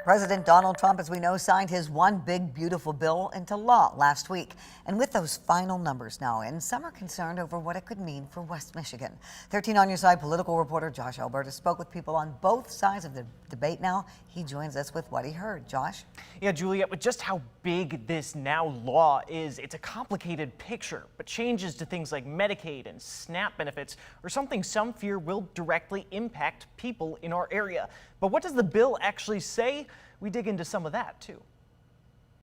President Donald Trump, as we know, signed his One Big Beautiful Bill into law last week. And with those final numbers now in, some are concerned over what it could mean for West Michigan. 13 on Your Side political reporter Josh Alberta spoke with people on both sides of the debate now. He joins us with what he heard. Josh? Yeah, Juliet, with just how big this now law is, it's a complicated picture. But changes to things like Medicaid and SNAP benefits are something some fear will directly impact people in our area. But what does the bill actually say? We dig into some of that, too.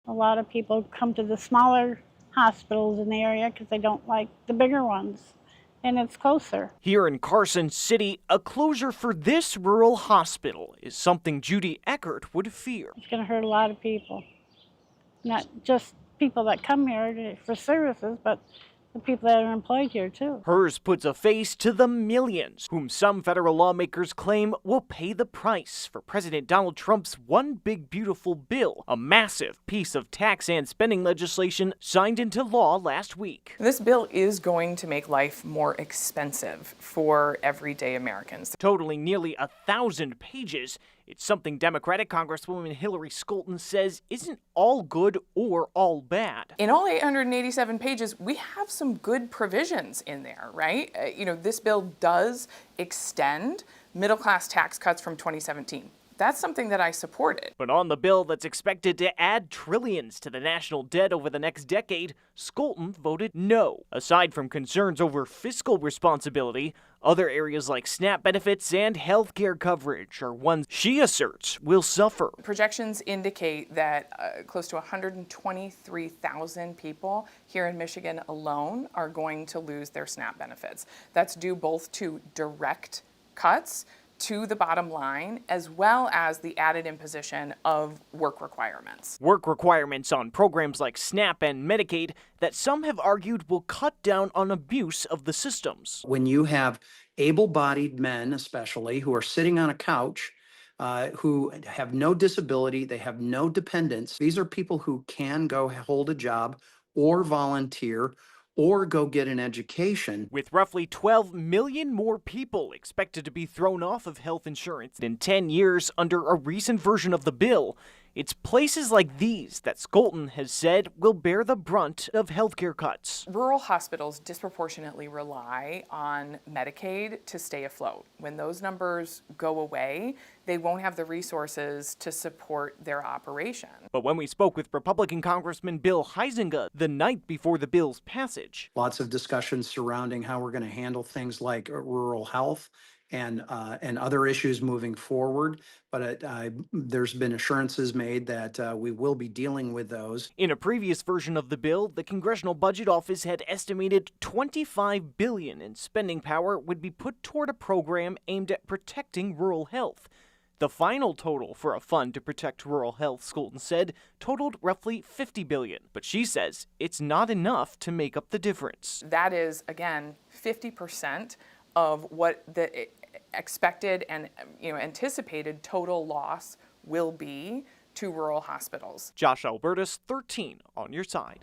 A lot of people come to the smaller hospitals in the area because they don't like the bigger ones, and it's closer. Here in Carson City, a closure for this rural hospital is something Judy Eckert would fear. It's going to hurt a lot of people, not just people that come here for services, but the people that are employed here, too. Hers puts a face to the millions, whom some federal lawmakers claim will pay the price for President Donald Trump's One Big Beautiful Bill, a massive piece of tax and spending legislation signed into law last week. This bill is going to make life more expensive for everyday Americans. Totaling nearly 1,000 pages, it's something Democratic Congresswoman Hillary Scholten says isn't all good or all bad. In all 887 pages, we have some good provisions in there, right? This bill does extend middle-class tax cuts from 2017. That's something that I supported. But on the bill that's expected to add trillions to the national debt over the next decade, Scholten voted no. Aside from concerns over fiscal responsibility, other areas like SNAP benefits and health care coverage are ones she asserts will suffer. Projections indicate that close to 123,000 people here in Michigan alone are going to lose their SNAP benefits. That's due both to direct cuts to the bottom line, as well as the added imposition of work requirements. Work requirements on programs like SNAP and Medicaid that some have argued will cut down on abuse of the systems. When you have able-bodied men, especially, who are sitting on a couch, who have no disability, they have no dependents, these are people who can go hold a job or volunteer or go get an education. With roughly 12 million more people expected to be thrown off of health insurance in 10 years under a recent version of the bill, it's places like these that Scholten has said will bear the brunt of healthcare cuts. Rural hospitals disproportionately rely on Medicaid to stay afloat. When those numbers go away, they won't have the resources to support their operation. But when we spoke with Republican Congressman Bill Huizenga the night before the bill's passage, lots of discussions surrounding how we're going to handle things like rural health and other issues moving forward. But there's been assurances made that we will be dealing with those. In a previous version of the bill, the Congressional Budget Office had estimated $25 billion in spending power would be put toward a program aimed at protecting rural health. The final total for a fund to protect rural health, Scholten said, totaled roughly $50 billion. But she says it's not enough to make up the difference. That is, again, 50% of what the expected and anticipated total loss will be to rural hospitals. Josh Albertus, 13 on Your Side.